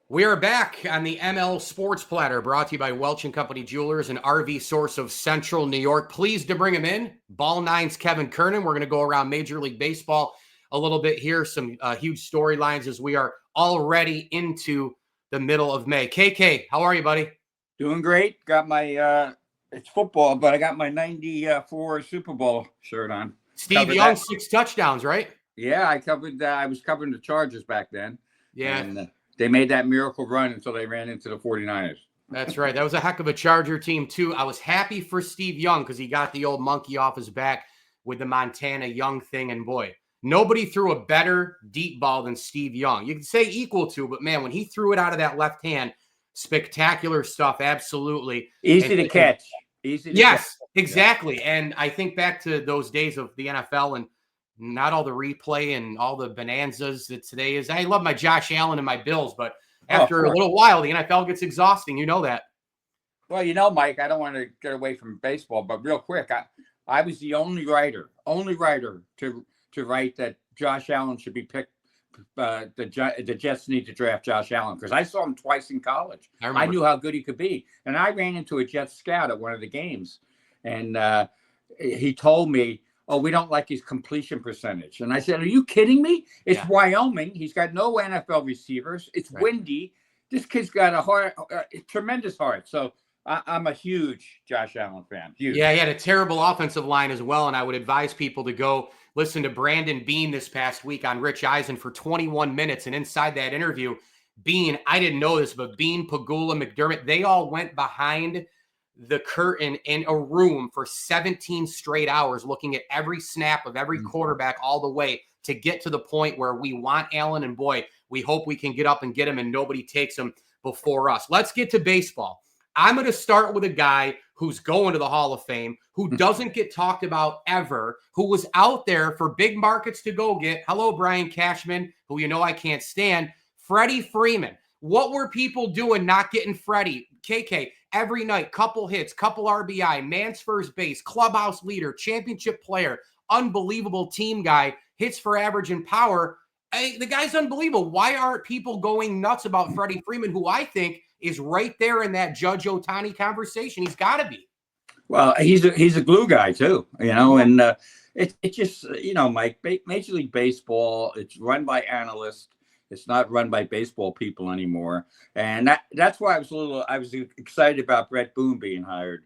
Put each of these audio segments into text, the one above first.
We are back on the ML Sports Platter, brought to you by Welch & Company Jewelers, an RV source of Central New York. Pleased to bring him in, BallNine's Kevin Kernan. We're going to go around Major League Baseball a little bit here, some huge storylines as we are already into the middle of May. KK, how are you, buddy? Doing great. Got my, it's football, but I got my 94 Super Bowl shirt on. Steve Young, 6 touchdowns, right? Yeah, I was covering the Chargers back then. Yeah. And they made that miracle run until they ran into the 49ers. That's right. That was a heck of a Charger team, too. I was happy for Steve Young because he got the old monkey off his back with the Montana Young thing. And boy, nobody threw a better deep ball than Steve Young. You can say equal to, but man, when he threw it out of that left hand, spectacular stuff. Absolutely. Easy to catch. Yes, exactly. Yeah. And I think back to those days of the NFL and not all the replay and all the bonanzas that today is. I love my Josh Allen and my Bills, but after a little while, the NFL gets exhausting. You know that. Well, Mike, I don't want to get away from baseball, but real quick, I was the only writer to write that Josh Allen should be picked. The Jets need to draft Josh Allen because I saw him twice in college. I knew how good he could be. And I ran into a Jets scout at one of the games, and he told me, "Oh, we don't like his completion percentage." And I said, "Are you kidding me? It's Wyoming. He's got no NFL receivers. It's windy. This kid's got a tremendous heart." So I'm a huge Josh Allen fan. Huge. Yeah, he had a terrible offensive line as well, and I would advise people to go listen to Brandon Beane this past week on Rich Eisen for 21 minutes. And inside that interview, Beane, I didn't know this, but Beane, Pagula, McDermott, they all went behind the curtain in a room for 17 straight hours looking at every snap of every quarterback all the way to get to the point where we want Allen, and boy, we hope we can get up and get him and nobody takes him before us. Let's get to baseball. I'm going to start with a guy who's going to the Hall of Fame, who doesn't get talked about ever, who was out there for big markets to go get. Hello, Brian Cashman, who you know I can't stand. Freddie Freeman. What were people doing not getting Freddie? KK, every night, couple hits, couple RBI, man's first base, clubhouse leader, championship player, unbelievable team guy, hits for average and power. The guy's unbelievable. Why aren't people going nuts about Freddie Freeman, who I think is right there in that Judge Ohtani conversation? He's got to be. Well, he's a glue guy too, and it just, Mike, Major League Baseball, it's run by analysts. It's not run by baseball people anymore. And that's why I was excited about Brett Boone being hired,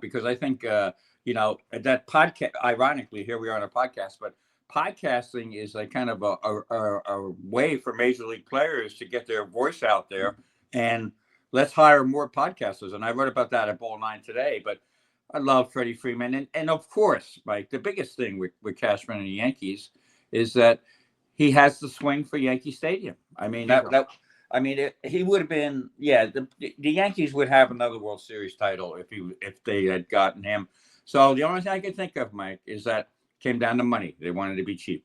because I think, that podcast, ironically, here we are on a podcast, but podcasting is like kind of a way for Major League players to get their voice out there, and let's hire more podcasters. And I wrote about that at BallNine today, but I love Freddie Freeman. And of course, Mike, the biggest thing with Cashman and the Yankees is that he has the swing for Yankee Stadium. I mean, he would have been, the Yankees would have another World Series title if they had gotten him. So the only thing I can think of, Mike, is that came down to money. They wanted to be cheap.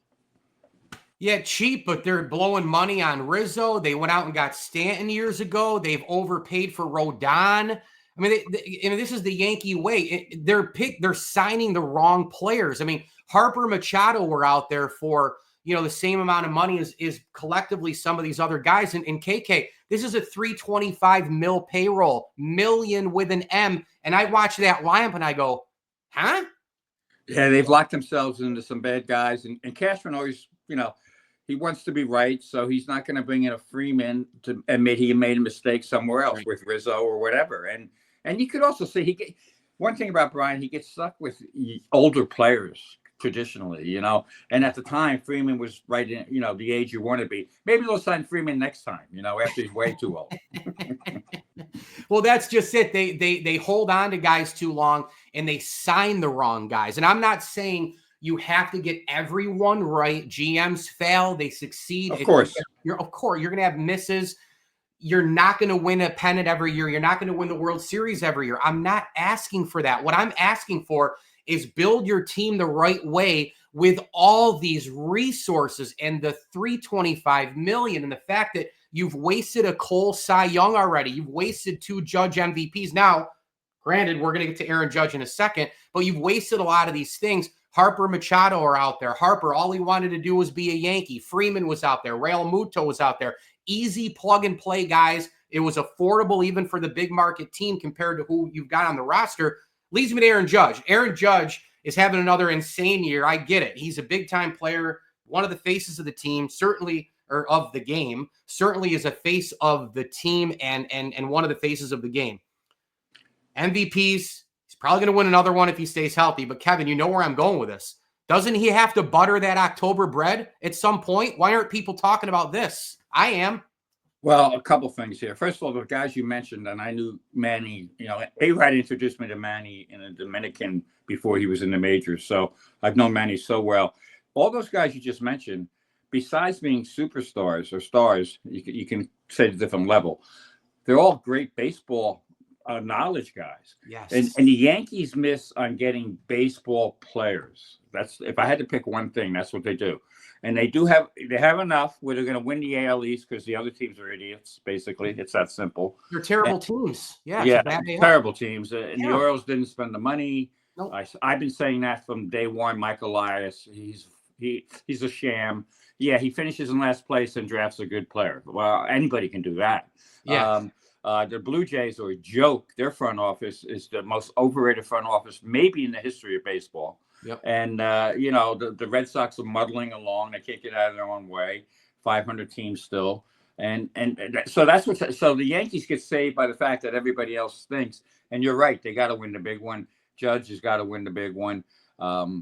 Yeah, cheap, but they're blowing money on Rizzo. They went out and got Stanton years ago. They've overpaid for Rodon. I mean, this is the Yankee way. They're signing the wrong players. I mean, Harper, Machado were out there for, the same amount of money as collectively some of these other guys. And KK, this is a $325 million payroll, million with an M. And I watch that lineup and I go, huh? Yeah, they've locked themselves into some bad guys. And Cashman always, he wants to be right. So he's not going to bring in a Freeman to admit he made a mistake somewhere else with Rizzo or whatever. And you could also see one thing about Brian, he gets stuck with older players traditionally, and at the time Freeman was right in, the age you want to be. Maybe they'll sign Freeman next time, after he's way too old. Well, that's just it. They hold on to guys too long and they sign the wrong guys. And I'm not saying you have to get everyone right. GMs fail, they succeed. Of course, you're going to have misses. You're not going to win a pennant every year. You're not going to win the World Series every year. I'm not asking for that. What I'm asking for is build your team the right way with all these resources and the $325 million and the fact that you've wasted a Cole Cy Young already. You've wasted 2 Judge MVPs. Now, granted, we're going to get to Aaron Judge in a second, but you've wasted a lot of these things. Harper, Machado are out there. Harper, all he wanted to do was be a Yankee. Freeman was out there. Real Muto was out there. easy plug and play guys. It was affordable even for the big market team compared to who you've got on the roster. Leads me to Aaron Judge. Aaron Judge is having another insane year. I get it. He's a big-time player, one of the faces of the team, certainly, or of the game, certainly is a face of the team and one of the faces of the game. MVPs, he's probably going to win another one if he stays healthy. But, Kevin, you know where I'm going with this. Doesn't he have to butter that October bread at some point? Why aren't people talking about this? I am. Well, a couple things here. First of all, the guys you mentioned, and I knew Manny, A-Rod introduced me to Manny in a Dominican before he was in the majors. So I've known Manny so well. All those guys you just mentioned, besides being superstars or stars, you can say a different level. They're all great baseball knowledge guys. Yes. And the Yankees miss on getting baseball players. That's, if I had to pick one thing, that's what they do. And they have enough where they're going to win the AL East because the other teams are idiots, basically. It's that simple. They're terrible teams. Yeah, terrible teams. And the Orioles didn't spend the money. Nope. I've been saying that from day one. Mike Elias, he's a sham. Yeah, he finishes in last place and drafts a good player. Well, anybody can do that. Yeah. The Blue Jays are a joke. Their front office is the most overrated front office maybe in the history of baseball. Yep. And, the Red Sox are muddling along. They can't get out of their own way. 500 teams still. And so so the Yankees get saved by the fact that everybody else thinks. And you're right. They got to win the big one. Judge has got to win the big one. That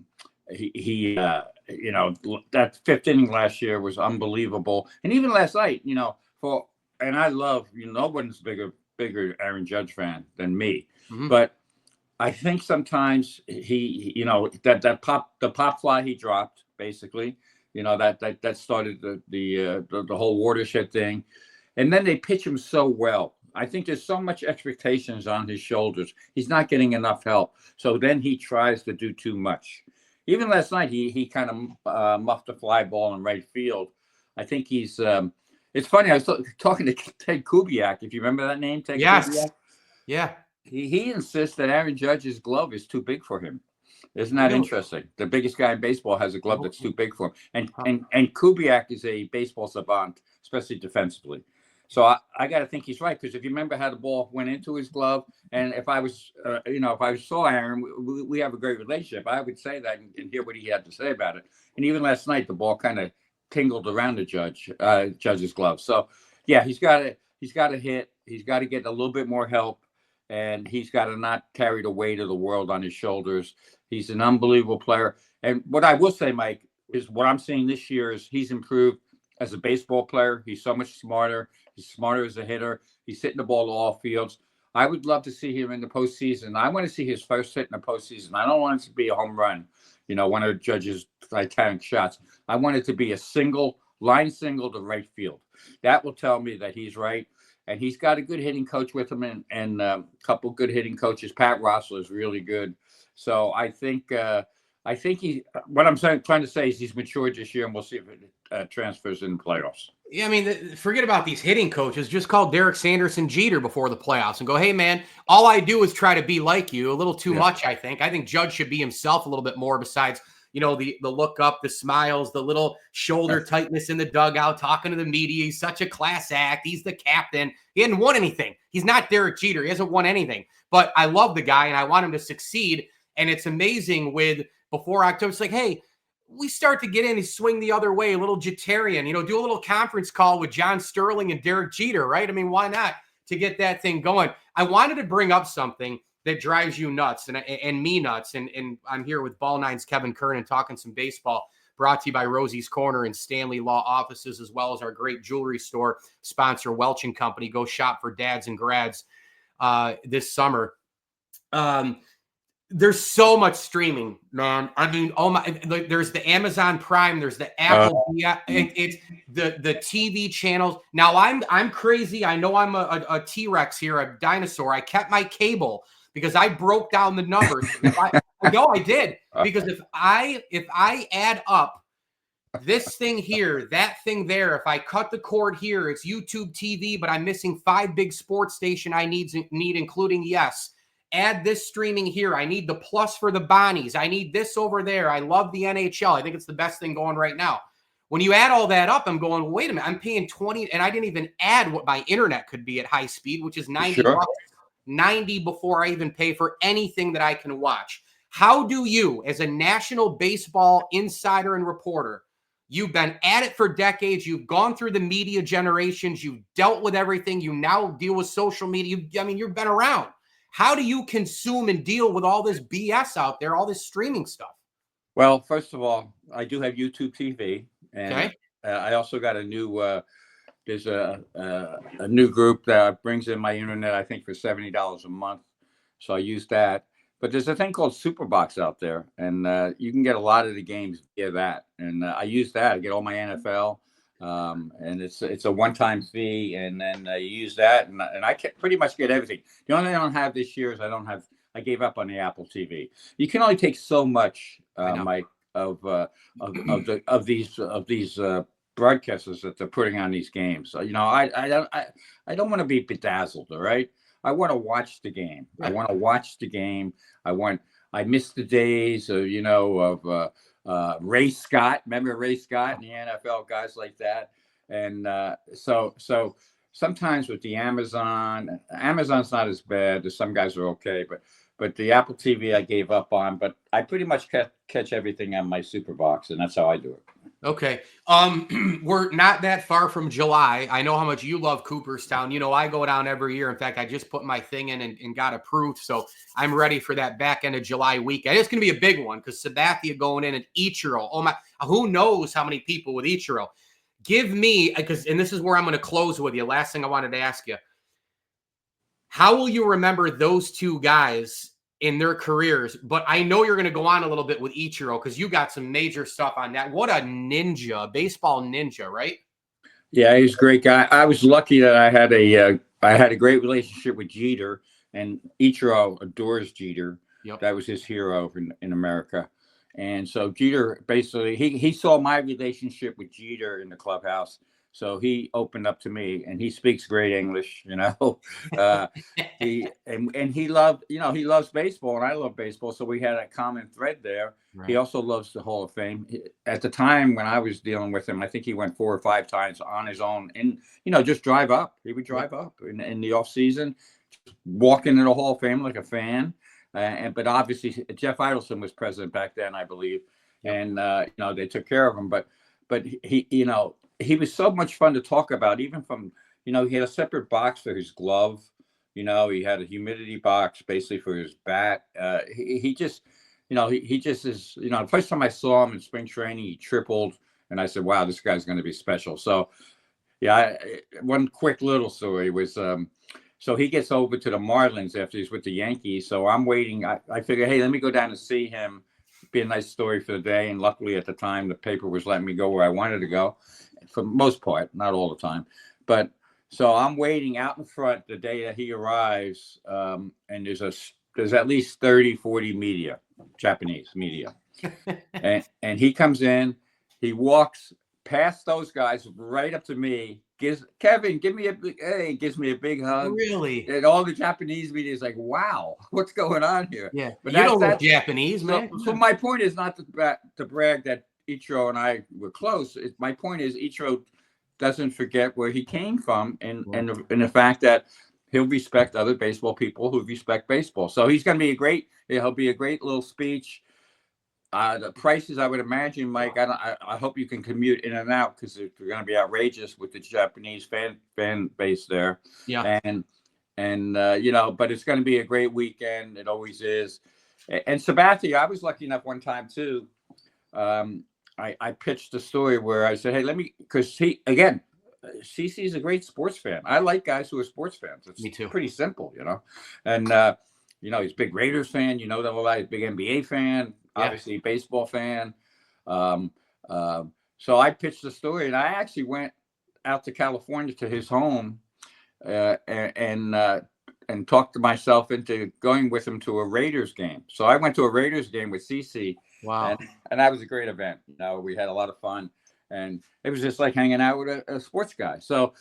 fifth inning last year was unbelievable. And even last night, and I love, no one's bigger Aaron Judge fan than me. Mm-hmm. But I think sometimes the pop fly he dropped, basically, that started the whole watershed thing. And then they pitch him so well. I think there's so much expectations on his shoulders. He's not getting enough help. So then he tries to do too much. Even last night, he kind of muffed a fly ball in right field. I think he's it's funny. I was talking to Ted Kubiak. If you remember that name, Ted Kubiak? Yeah. He insists that Aaron Judge's glove is too big for him. Isn't that interesting? The biggest guy in baseball has a glove that's too big for him. And Kubiak is a baseball savant, especially defensively. So I got to think he's right, because if you remember how the ball went into his glove, and if I saw Aaron, we have a great relationship, I would say that and hear what he had to say about it. And even last night, the ball kind of tingled around the Judge's glove. So yeah, he's got to hit. He's got to get a little bit more help. And he's got to not carry the weight of the world on his shoulders. He's an unbelievable player. And what I will say, Mike, is what I'm seeing this year is he's improved as a baseball player. He's so much smarter. He's smarter as a hitter. He's hitting the ball to all fields. I would love to see him in the postseason. I want to see his first hit in the postseason. I don't want it to be a home run, one of the Judge's Titanic shots. I want it to be a line single to right field. That will tell me that he's right. And he's got a good hitting coach with him and a couple good hitting coaches. Pat Russell is really good. So I think what I'm trying to say is he's matured this year, and we'll see if it transfers in the playoffs. Yeah, I mean, forget about these hitting coaches. Just call Derek Sanderson Jeter before the playoffs and go, hey, man, all I do is try to be like you. A little too much, I think. I think Judge should be himself a little bit more besides – the look up, the smiles, the little shoulder tightness in the dugout, talking to the media. He's such a class act. He's the captain. He hadn't won anything. He's not Derek Jeter. He hasn't won anything. But I love the guy, and I want him to succeed. And it's amazing before October, it's like, hey, we start to get in, he's swing the other way, a little Jeterian, do a little conference call with John Sterling and Derek Jeter, right? I mean, why not, to get that thing going? I wanted to bring up something that drives you nuts and me nuts. And I'm here with BallNine's Kevin Kernan talking some baseball, brought to you by Rosie's Corner and Stanley Law Offices, as well as our great jewelry store sponsor, Welch & Company. Go shop for dads and grads this summer. There's so much streaming, man. I mean, there's the Amazon Prime, there's the Apple, it's the TV channels. Now I'm crazy. I know I'm a T-Rex here, a dinosaur. I kept my cable because I broke down the numbers. I did. Because if I add up this thing here, that thing there, if I cut the cord here, it's YouTube TV, but I'm missing 5 big sports station I need including yes. Add this streaming here. I need the plus for the Bonnies. I need this over there. I love the NHL. I think it's the best thing going right now. When you add all that up, I'm going, wait a minute, I'm paying 20, and I didn't even add what my internet could be at high speed, which is 90 Sure. bucks, 90 before I even pay for anything that I can watch. How do you, as a national baseball insider and reporter, you've been at it for decades, you've gone through the media generations, you've dealt with everything, you now deal with social media, you've been around. How do you consume and deal with all this BS out there, all this streaming stuff? Well, first of all, I do have YouTube TV, and Okay. I also got a new. There's a new group that brings in my internet. I think for $70 a month, so I use that. But there's a thing called Superbox out there, and you can get a lot of the games via that. And I use that. I get all my NFL, and it's a one-time fee, and then you use that, and I can pretty much get everything. The only thing I don't have this year is I gave up on the Apple TV. You can only take so much, Mike, of these broadcasters that they're putting on these games. So, I don't want to be bedazzled. All right. I want to watch the game. I want to watch the game. I miss the days of, Ray Scott. Remember Ray Scott in the NFL, guys like that. And so sometimes with the Amazon's not as bad. There's some guys are okay, but the Apple TV I gave up on, but I pretty much catch everything on my Superbox, and that's how I do it. Okay. We're not that far from July. I know how much you love Cooperstown. I go down every year. In fact, I just put my thing in and got approved. So I'm ready for that back end of July weekend. It's going to be a big one because Sabathia going in and Ichiro. Oh my, who knows how many people with Ichiro. Give me, and this is where I'm going to close with you. Last thing I wanted to ask you. How will you remember those two guys in their careers? But I know you're going to go on a little bit with Ichiro because you got some major stuff on that. What a ninja, a baseball ninja, right? Yeah, he's a great guy. I was lucky that I had a great relationship with Jeter, and Ichiro adores Jeter. Yep. That was his hero in America. And so Jeter basically he saw my relationship with Jeter in the clubhouse. So he opened up to me, and he speaks great English, he loves baseball, and I love baseball. So we had a common thread there. Right. He also loves the Hall of Fame. At the time when I was dealing with him, I think he went 4 or 5 times on his own, and just drive up. He would drive up in the off season, walk into the Hall of Fame like a fan. But obviously Jeff Idelson was president back then, I believe, and they took care of him. But he was so much fun to talk about, even from, he had a separate box for his glove. He had a humidity box basically for his bat. He just is, the first time I saw him in spring training, he tripled. And I said, wow, this guy's going to be special. So, one quick little story was, so he gets over to the Marlins after he's with the Yankees. So I'm waiting. I figure, hey, let me go down and see him. Be a nice story for the day. And luckily at the time, the paper was letting me go where I wanted to go. For the most part, not all the time, but so I'm waiting out in front the day that he arrives, and there's at least 30-40 Japanese media, and he comes in, he walks past those guys right up to me, gives me a big hug. Really? And all the Japanese media is like, wow, what's going on here? Yeah, but you don't look Japanese, man. So my point is not to brag that Ichiro and I were close. My point is Ichiro doesn't forget where he came from, and the fact that he'll respect other baseball people who respect baseball. So he's going to be he'll be a great little speech. The prices, I would imagine, Mike, I hope you can commute in and out because they're going to be outrageous with the Japanese fan base there. Yeah. And but it's going to be a great weekend. It always is. And Sabathia, I was lucky enough one time too. I pitched a story where I said, hey, because CC is a great sports fan. I like guys who are sports fans. It's Me too. Pretty simple, and, he's a big Raiders fan, that a lot. He's a big NBA fan, obviously baseball fan. So I pitched the story, and I actually went out to California to his home, and talked to myself into going with him to a Raiders game. So I went to a Raiders game with CC. Wow. And that was a great event. We had a lot of fun, and it was just like hanging out with a sports guy. So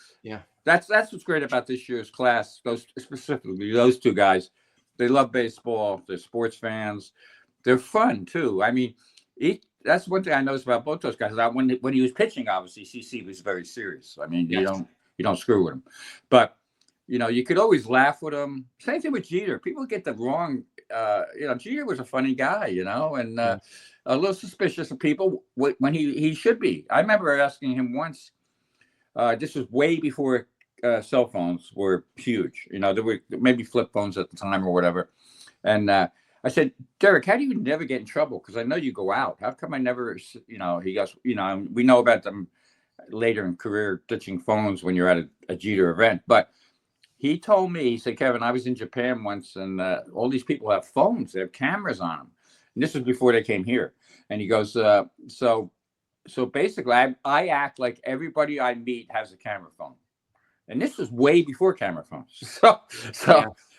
that's what's great about this year's class. Specifically those two guys, they love baseball. They're sports fans. They're fun too. I mean, that's one thing I noticed about both those guys. When he was pitching, obviously CC was very serious. I mean, Yes. you don't screw with him, but you could always laugh with him. Same thing with Jeter. People get the wrong. Jeter was a funny guy, and a little suspicious of people when he should be. I remember asking him once. This was way before cell phones were huge. There were maybe flip phones at the time or whatever. And I said, Derek, how do you never get in trouble? Because I know you go out. How come I never, he goes, we know about them later in career ditching phones when you're at a Jeter event. But he told me, he said, Kevin, I was in Japan once and all these people have phones. They have cameras on them. And this was before they came here. And he goes, so basically I act like everybody I meet has a camera phone. And this was way before camera phones.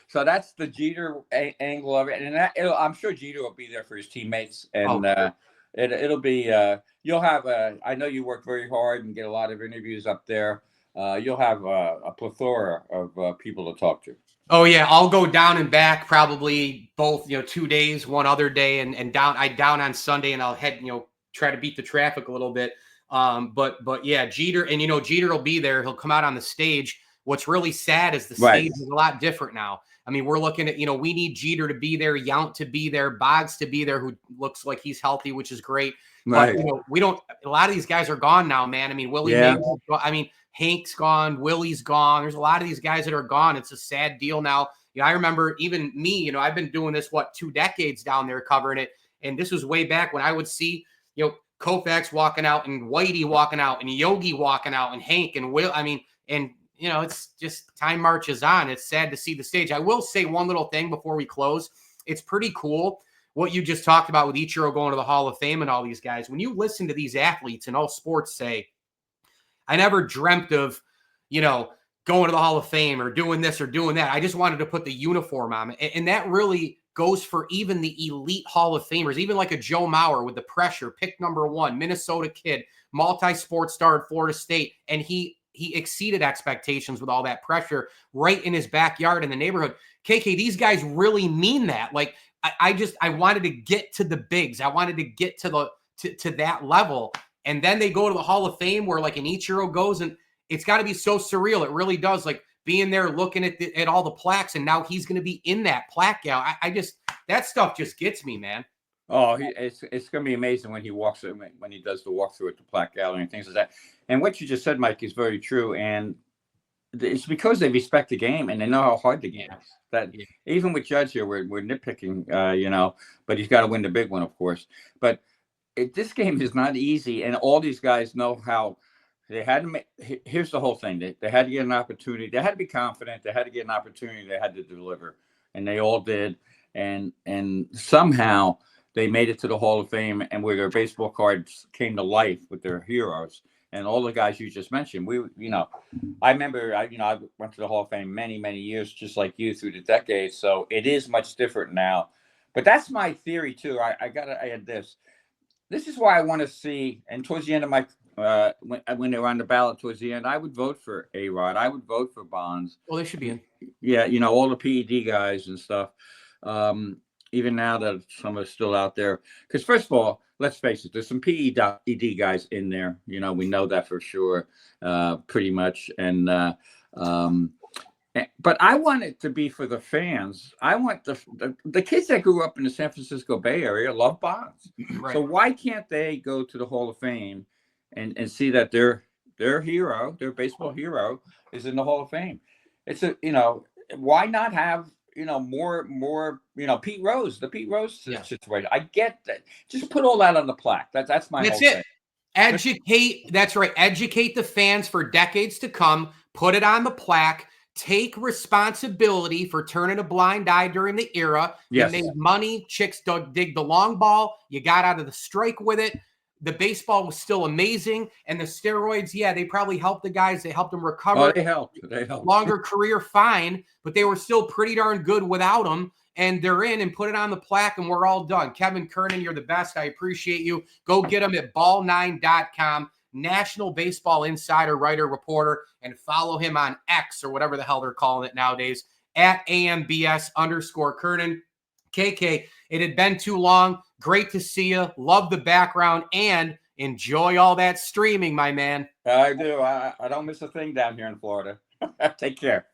So that's the Jeter angle of it. And I'm sure Jeter will be there for his teammates. And it'll be, you'll have I know you work very hard and get a lot of interviews up there. You'll have a plethora of people to talk to. Oh yeah, I'll go down and back probably both, 2 days, one other day, and down on Sunday, and I'll head, try to beat the traffic a little bit. But yeah, Jeter, and Jeter will be there. He'll come out on the stage. What's really sad is the stage is a lot different now. I mean, we're looking at, we need Jeter to be there, Yount to be there, Boggs to be there, who looks like he's healthy, which is great. Right. But we don't. A lot of these guys are gone now, man. I mean, Hank's gone, Willie's gone. There's a lot of these guys that are gone. It's a sad deal now. I remember even me. I've been doing this 2 decades down there covering it, and this was way back when I would see Koufax walking out and Whitey walking out and Yogi walking out and Hank and Will. I mean, and it's just time marches on. It's sad to see the stage. I will say one little thing before we close. It's pretty cool what you just talked about with Ichiro going to the Hall of Fame and all these guys. When you listen to these athletes in all sports say, I never dreamt of, going to the Hall of Fame or doing this or doing that. I just wanted to put the uniform on. And that really goes for even the elite Hall of Famers, even like a Joe Mauer with the pressure, pick number 1, Minnesota kid, multi-sport star at Florida State. And he exceeded expectations with all that pressure right in his backyard in the neighborhood. KK, these guys really mean that. Like, I wanted to get to the bigs. I wanted to get to to that level. And then they go to the Hall of Fame where like an Ichiro goes, and it's got to be so surreal. It really does. Like being there, looking at all the plaques, and now he's going to be in that plaque gallery. That stuff just gets me, man. Oh, it's going to be amazing when he when he does the walkthrough at the plaque gallery and things like that. And what you just said, Mike, is very true. And it's because they respect the game and they know how hard the game is. That even with Judge here, we're nitpicking, but he's got to win the big one, of course. But this game is not easy, and all these guys know how they had to make. Here's the whole thing: they had to get an opportunity. They had to be confident. They had to get an opportunity. They had to deliver, and they all did. And somehow they made it to the Hall of Fame, and where their baseball cards came to life with their heroes and all the guys you just mentioned. I remember, I went to the Hall of Fame many, many years, just like you, through the decades. So it is much different now. But that's my theory too. I had this. This is why I want to see, and towards the end of my, when they were on the ballot towards the end, I would vote for A-Rod. I would vote for Bonds. Well, they should be in. Yeah, all the PED guys and stuff. Even now that some are still out there. Because first of all, let's face it, there's some PED guys in there. We know that for sure, pretty much. And but I want it to be for the fans. I want the kids that grew up in the San Francisco Bay Area love Bonds. Right. So why can't they go to the Hall of Fame and see that their hero, their baseball hero, is in the Hall of Fame? It's why not have more Pete Rose, the Pete Rose situation. I get that. Just put all that on the plaque. That's my whole thing. Educate. That's right. Educate the fans for decades to come. Put it on the plaque. Take responsibility for turning a blind eye during the era. Yes. You made money. Chicks dig the long ball. You got out of the strike with it. The baseball was still amazing. And the steroids, they probably helped the guys. They helped them recover. Oh, they helped. Longer career, fine. But they were still pretty darn good without them. And they're in, and put it on the plaque, and we're all done. Kevin Kernan, you're the best. I appreciate you. Go get them at BallNine.com. National Baseball Insider writer, reporter, and follow him on X or whatever the hell they're calling it nowadays at AMBS_Kernan. KK, it had been too long. Great to see you. Love the background and enjoy all that streaming, my man. I do. I don't miss a thing down here in Florida. Take care.